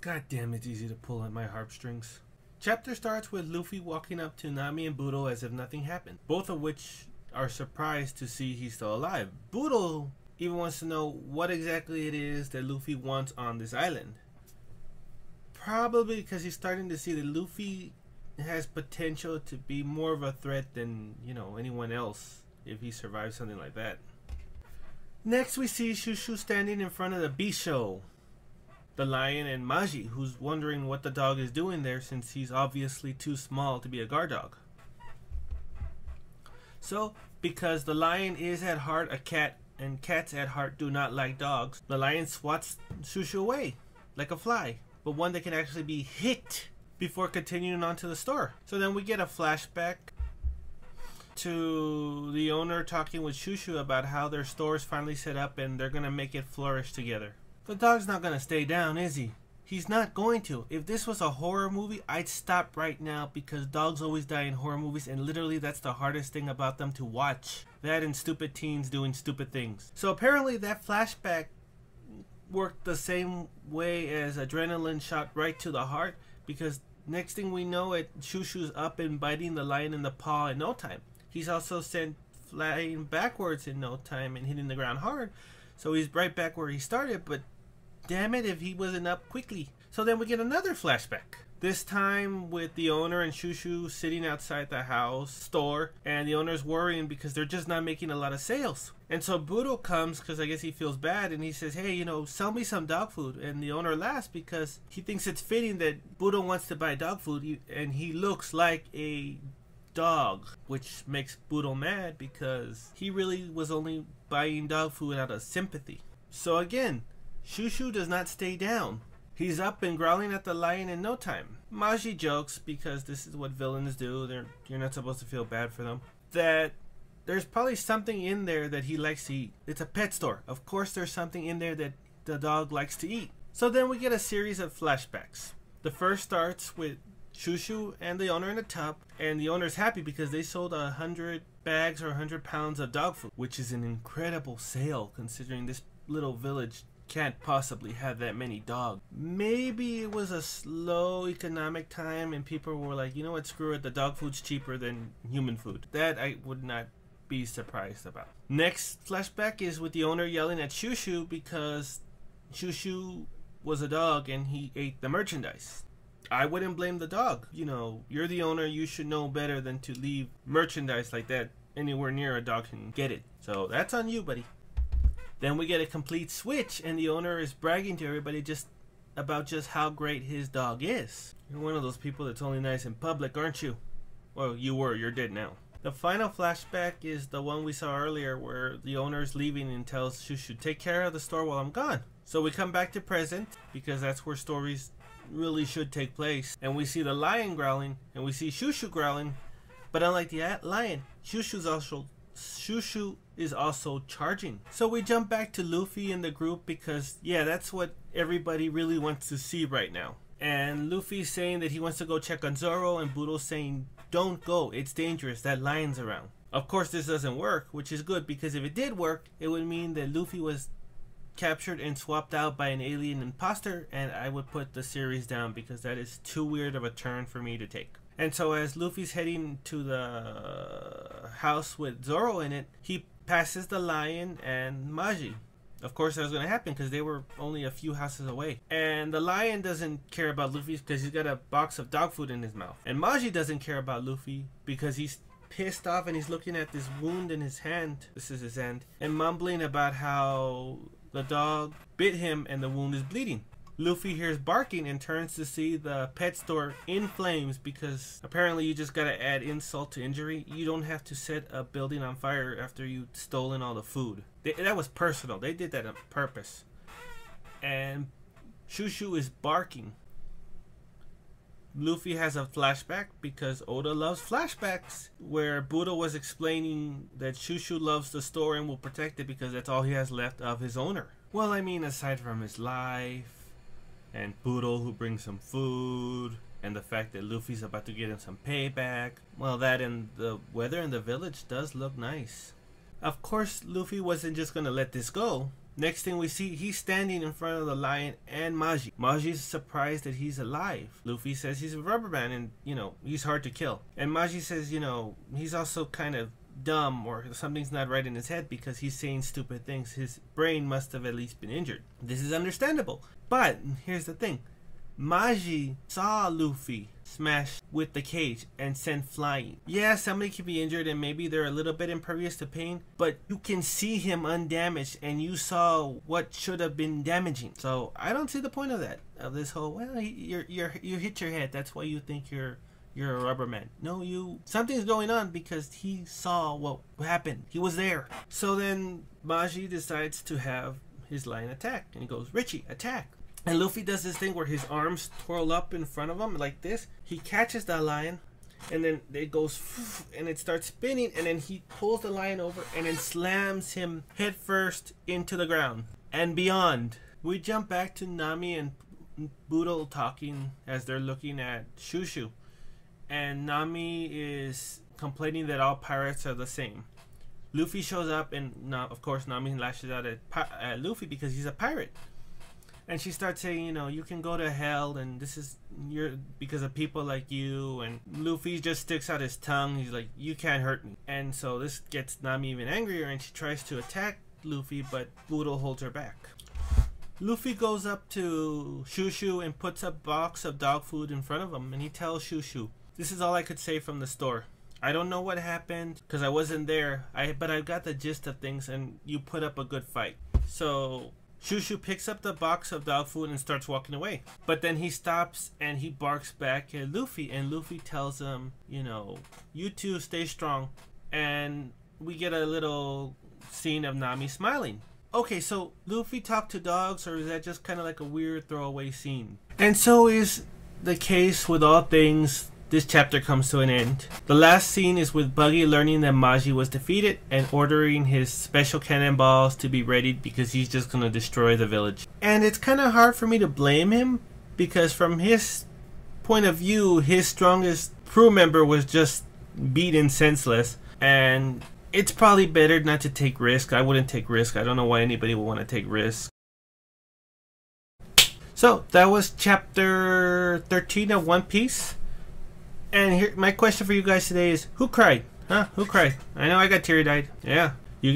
God damn, it's easy to pull at my heartstrings. Chapter starts with Luffy walking up to Nami and Budo as if nothing happened, both of which are surprised to see he's still alive. Budo even wants to know what exactly it is that Luffy wants on this island. Probably because he's starting to see that Luffy has potential to be more of a threat than, anyone else if he survives something like that. Next we see Shushu standing in front of the Bisho, the lion, and Maji, who's wondering what the dog is doing there since he's obviously too small to be a guard dog. So, because the lion is at heart a cat, and cats at heart do not like dogs, the lion swats Shushu away like a fly, but one that can actually be hit before continuing on to the store. So then we get a flashback to the owner talking with Shushu about how their store is finally set up and they're gonna make it flourish together. The dog's not gonna stay down, is he? He's not going to. If this was a horror movie, I'd stop right now because dogs always die in horror movies, and literally that's the hardest thing about them to watch. That and stupid teens doing stupid things. So apparently that flashback worked the same way as adrenaline shot right to the heart, because next thing we know Shushu's up and biting the lion in the paw in no time. He's also sent flying backwards in no time and hitting the ground hard. So he's right back where he started, but damn it if he wasn't up quickly. So then we get another flashback. This time with the owner and Shushu sitting outside the store, and the owner's worrying because they're just not making a lot of sales. And so Budo comes because I guess he feels bad, and he says, hey, sell me some dog food. And the owner laughs because he thinks it's fitting that Budo wants to buy dog food, and he looks like a dog, which makes Budo mad because he really was only buying dog food out of sympathy. So again, Shushu does not stay down. He's up and growling at the lion in no time. Maji jokes, because this is what villains do, you're not supposed to feel bad for them, that there's probably something in there that he likes to eat. It's a pet store. Of course there's something in there that the dog likes to eat. So then we get a series of flashbacks. The first starts with Shushu and the owner in a tub, and the owner's happy because they sold 100 bags or 100 pounds of dog food, which is an incredible sale considering this little village can't possibly have that many dogs. Maybe it was a slow economic time and people were like, you know what, screw it, the dog food's cheaper than human food. That I would not be surprised about. Next flashback is with the owner yelling at Shushu because Shushu was a dog and he ate the merchandise. I wouldn't blame the dog. You're the owner, you should know better than to leave merchandise like that anywhere near a dog can get it. So that's on you, buddy. Then we get a complete switch, and the owner is bragging to everybody about just how great his dog is. You're one of those people that's only nice in public, aren't you? Well, you were. You're dead now. The final flashback is the one we saw earlier where the owner is leaving and tells Shushu, take care of the store while I'm gone. So we come back to present, because that's where stories really should take place. And we see the lion growling, and we see Shushu growling. But unlike the lion, Shushu is also charging. So we jump back to Luffy and the group because, yeah, that's what everybody really wants to see right now. And Luffy's saying that he wants to go check on Zoro, and Budo's saying, don't go, it's dangerous, that lion's around. Of course this doesn't work, which is good because if it did work, it would mean that Luffy was captured and swapped out by an alien imposter, and I would put the series down because that is too weird of a turn for me to take. And so as Luffy's heading to the house with Zoro in it, he passes the lion and Maji. Of course that was going to happen because they were only a few houses away. And the lion doesn't care about Luffy because he's got a box of dog food in his mouth. And Maji doesn't care about Luffy because he's pissed off and he's looking at this wound in his hand. This is his hand. And mumbling about how the dog bit him and the wound is bleeding. Luffy hears barking and turns to see the pet store in flames because apparently you just gotta add insult to injury. You don't have to set a building on fire after you've stolen all the food. That was personal. They did that on purpose. And Shushu is barking. Luffy has a flashback because Oda loves flashbacks, where Budo was explaining that Shushu loves the store and will protect it because that's all he has left of his owner. Well, I mean, aside from his life and Budo who brings some food and the fact that Luffy's about to get him some payback, well, that and the weather in the village does look nice. Of course, Luffy wasn't just gonna let this go. Next thing we see, he's standing in front of the lion and Maji. Maji's surprised that he's alive. Luffy says he's a rubber man and, you know, he's hard to kill. And Maji says, you know, he's also kind of dumb or something's not right in his head because he's saying stupid things. His brain must have at least been injured. This is understandable. But here's the thing. Maji saw Luffy smash with the cage and sent flying. Yeah, somebody could be injured and maybe they're a little bit impervious to pain, but you can see him undamaged and you saw what should have been damaging. So I don't see the point of that, of this whole, well, you hit your head, that's why you think you're a rubber man. No, something's going on because he saw what happened. He was there. So then Maji decides to have his lion attack and he goes, Richie, attack. And Luffy does this thing where his arms twirl up in front of him like this. He catches that lion and then it goes and it starts spinning and then he pulls the lion over and then slams him head first into the ground and beyond. We jump back to Nami and Boodle talking as they're looking at Shushu. And Nami is complaining that all pirates are the same. Luffy shows up and now, of course, Nami lashes out at Luffy because he's a pirate. And she starts saying, you know, you can go to hell and this is because of people like you. And Luffy just sticks out his tongue. He's like, you can't hurt me. And so this gets Nami even angrier and she tries to attack Luffy, but Boodle holds her back. Luffy goes up to Shushu and puts a box of dog food in front of him and he tells Shushu, this is all I could say from the store. I don't know what happened because I wasn't there, but I got the gist of things and you put up a good fight. So Shushu picks up the box of dog food and starts walking away. But then he stops and he barks back at Luffy and Luffy tells him, you know, you two stay strong. And we get a little scene of Nami smiling. Okay, so Luffy talked to dogs, or is that just kind of like a weird throwaway scene? And so is the case with all things. This chapter comes to an end. The last scene is with Buggy learning that Maji was defeated and ordering his special cannonballs to be ready because he's just going to destroy the village. And it's kind of hard for me to blame him because from his point of view, his strongest crew member was just beaten senseless. And it's probably better not to take risk. I wouldn't take risk. I don't know why anybody would want to take risk. So that was chapter 13 of One Piece. And here, my question for you guys today is, who cried? Huh? Who cried? I know I got teary-eyed. Yeah. You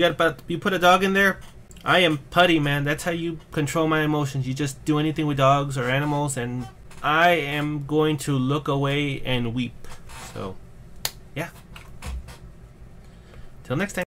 put a dog in there? I am putty, man. That's how you control my emotions. You just do anything with dogs or animals, and I am going to look away and weep. So, yeah. Till next time.